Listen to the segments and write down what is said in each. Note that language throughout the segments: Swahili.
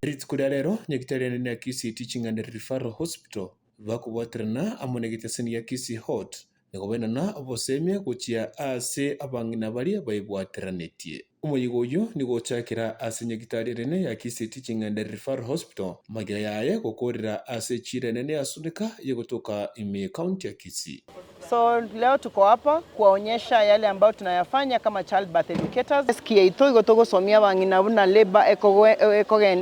Ritsikuria rero nyekitariani na Kisii Teaching and Referral Hospital vakuwatirana amwe giteseni ya Kisii Hot nigubenana obosemia guchia ase abang'ina baria baibwatiranetie umuyigo uyu niguchakira ase nyekitariani ya Kisii Teaching and Referral Hospital magira yaye gukurira ase chirene asunika yegutoka ime county ya Kisii. So leo tuko hapa kuwaonyesha yale ambayo tunayafanya kama child birth educators. Sikia ito igotogo somia bang'ina buna labor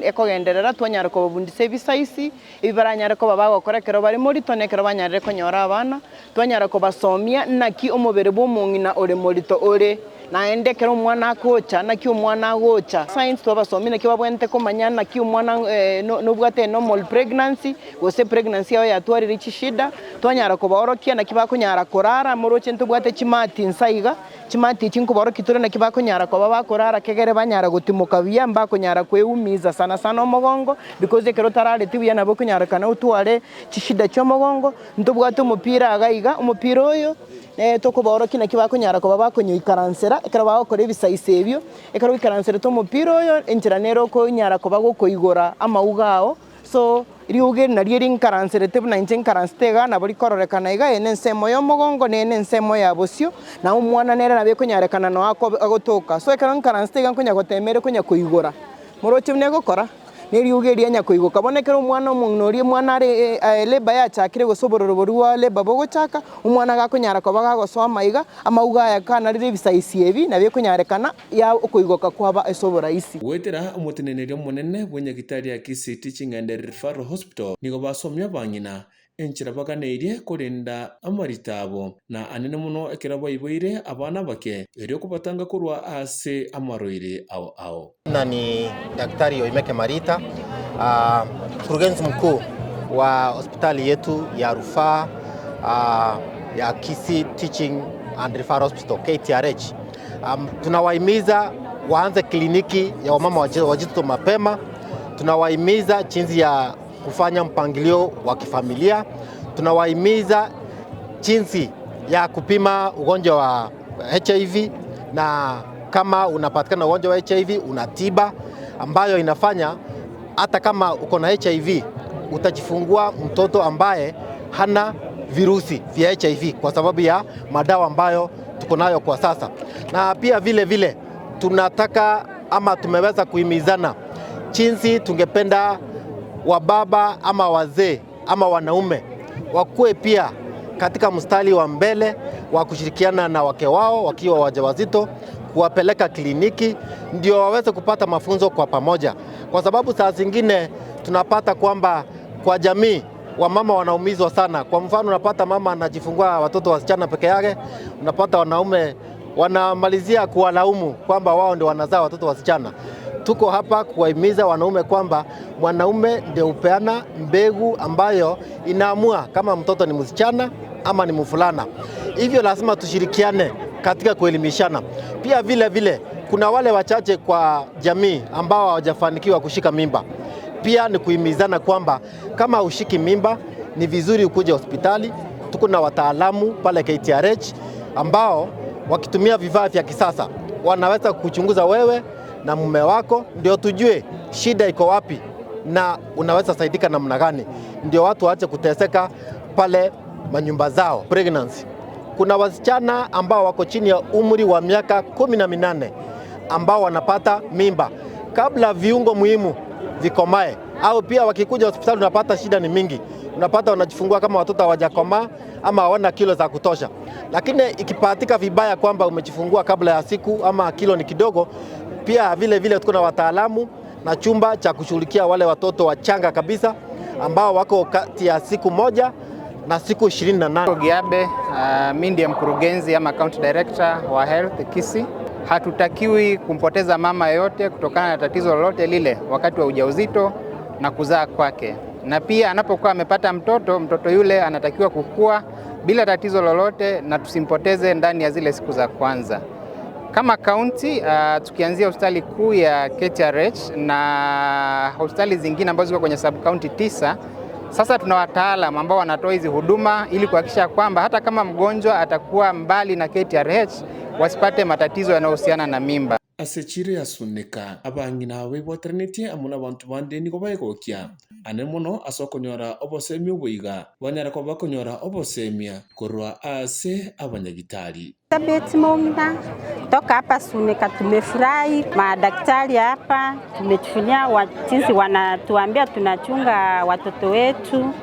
ekogenderera twanyara ko bundi service ibaranyara ko babagokora kero bari muri tonekero banyara ko nyora abana twanyara ko basomia naki omubere bw'omung'ina ore morito ore naende kero mwana akocha naki omwana agocha science twabasomina kibabwente komanya naki omwana nobwate normal pregnancy gose pregnancy yao yatwarire chishida twanyara ko baorokia naki bakonyara korara moroche ntubwate chimati nsaiga chimati chinkuboro kitore naki bakonyara ko babakorara kegere banyara gutimuka biya mbakonyara kweumiza sana sana omogongo because kero tarare tibuya nabo konyara kana utware chishida chomogongo ntubwate umupira agaiga umupira oyo tokoboro kina kibakonyara ko babakonyo ikaransera ekara bakore bisaise ebyo ekara ikaransera to mupiro oyo enjira nero ko nyara ko bagokoigora amaugao so riuge na rieri ikaransera te 19 karansitega na buri kororekana iga enensemo yo mogongo ne enensemo ya bosio na umwana nera na bekonyarekana no agotoka so ekara ikaransitega konya gotemere konya koigora moroche mne gokora neriuge ria nyakoigo kabonekera umwana omunori mwana ari leba yachakire gosobororo boruwa leba bogochaka umwana gakonyara ko bagagosoma iga amauga ya kana riri bisaisi ebi na bekonyarekana ya okoigoka kwaba esobora isi wetera umutenenerio munene bwenyagitari ya Kisii Teaching and Referral Hospital nigo basomya bang'ina enchira baganeirie kurinda amaritabo na anene muno ekera boiboire abana bake erio kubatanga kurwa ase amaroire ao na ni Daktari Oimeke Marita, mkurugenzi mkuu wa hospitali yetu ya rufaa ya Kisii Teaching and Referral Hospital KTRH. Tunawahimiza waanze kliniki ya wamama wajawazito mapema. Tunawahimiza jinsi ya kufanya mpangilio wa kifamilia. Tunawahimiza jinsi ya kupima ugonjwa wa HIV, na kama unapatikana ugonjwa wa HIV unatiba ambayo inafanya hata kama uko na HIV utajifungua mtoto ambaye hana virusi vya HIV kwa sababu ya madawa ambayo tuko nayo kwa sasa. Na pia vile vile tunataka ama tumeweza kuhimizana jinsi tungependa wababa ama wazee ama wanaume wakuwe pia katika mstari wa mbele wa kushirikiana na wake wao wakiwa wajawazito, kuwapeleka kliniki ndio waweze kupata mafunzo kwa pamoja, kwa sababu saa zingine tunapata kwamba kwa jamii wamama wanaumizwa sana. Kwa mfano unapata mama anajifungua watoto wasichana peke yake, unapata wanaume wanamalizia kuwalaumu kwamba wao ndio wanazaa watoto wasichana. Tuko hapa kuwahimiza wanaume kwamba mwanaume ndio upeana mbegu ambayo inaamua kama mtoto ni msichana ama ni mvulana. Hivyo lazima tushirikiane katika kuelimishana. Pia vile vile kuna wale wachache kwa jamii ambao hawajafanikiwa kushika mimba. Pia ni kuhimizana kwamba kama ushiki mimba ni vizuri ukuje hospitali. Tuko na wataalamu pale KTRH ambao wakitumia vifaa vya kisasa wanaweza kuchunguza wewe na mume wako ndio tujue shida iko wapi na unaweza saidika namna gani, ndio watu waache kuteseka pale manyumba zao. Pregnancy, kuna wasichana ambao wako chini ya umri wa miaka 18 ambao wanapata mimba kabla viungo muhimu vikomae, au pia wakikuja hospitali unapata shida ni mingi. Unapata wanajifungua kama watoto hawajakomaa ama hawana kilo za kutosha. Lakini ikipatika vibaya kwamba umejifungua kabla ya siku ama kilo ni kidogo, pia vile vile tuko na wataalamu na chumba cha kushughulikia wale watoto wachanga kabisa ambao wako kati ya siku moja na siku 28. Giabe, mimi ndiye mkurugenzi ama account director wa Health Kisii. Hatutakiwi kumpoteza mama yote kutokana na tatizo lolote lile wakati wa ujauzito na kuzaa kwake. Na pia anapokuwa amepata mtoto yule anatakiwa kukua bila tatizo lolote na tusimpoteze ndani ya zile siku za kwanza. Kama county tukianzia hospitali kuu ya KTRH na hospitali zingine ambazo ziko kwenye sub county 9, sasa tuna wataalamu ambao wanatoa hizi huduma ili kuhakikisha kwamba hata kama mgonjwa atakuwa mbali na KTRH wasipate matatizo yanayohusiana na mimba. asechire asunika abang'ina baibwatiranetie amuna abantu bande nigo baegokia ane mono asokonyora obosemi oboiga banyara ko bakonyora obosemia korwa ase abanyagitari. Tabeti Mongina toka hapa Sunika, tumefurahi madaktari hapa, tumetufunia jinsi wanatuambia tunachunga watoto wetu,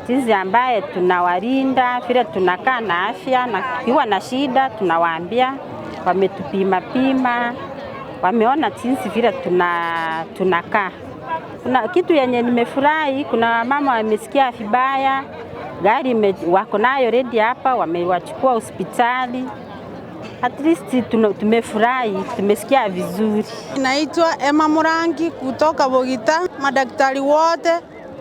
jinsi ambaye tunawalinda, vile tunakaa na afya, na kiwa na shida tunawaambia, wametupima, wameona jinsi vile tunakaa. Kuna kitu yenye nimefurahi, kuna mama wamesikia vibaya, gari wako nayo ready hapa, wamewachukua hospitali. At least tumefurahi, tumesikia vizuri. Naitwa Emma Murangi kutoka Bogita. Madaktari wote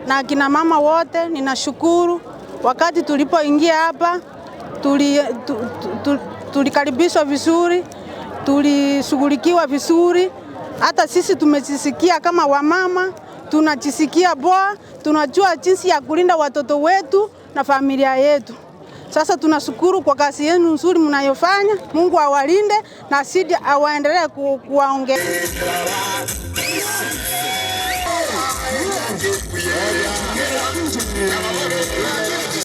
na kina mama wote ninashukuru. Wakati tulipoingia hapa tulikaribishwa vizuri, tulishughulikiwa vizuri. Hata sisi tumejisikia kama wamama, tunajisikia poa, tunajua jinsi ya kulinda watoto wetu na familia yetu. Sasa tunashukuru kwa kazi yenu nzuri mnayofanya. Mungu awalinde na asidi awaendelee kuwaongea.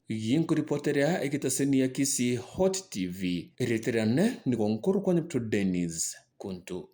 Yinkuripoterea ekitaseni ya Kisii Hot TV. Reterane ni gonkuru kwa nyepto Dennis Kuntu.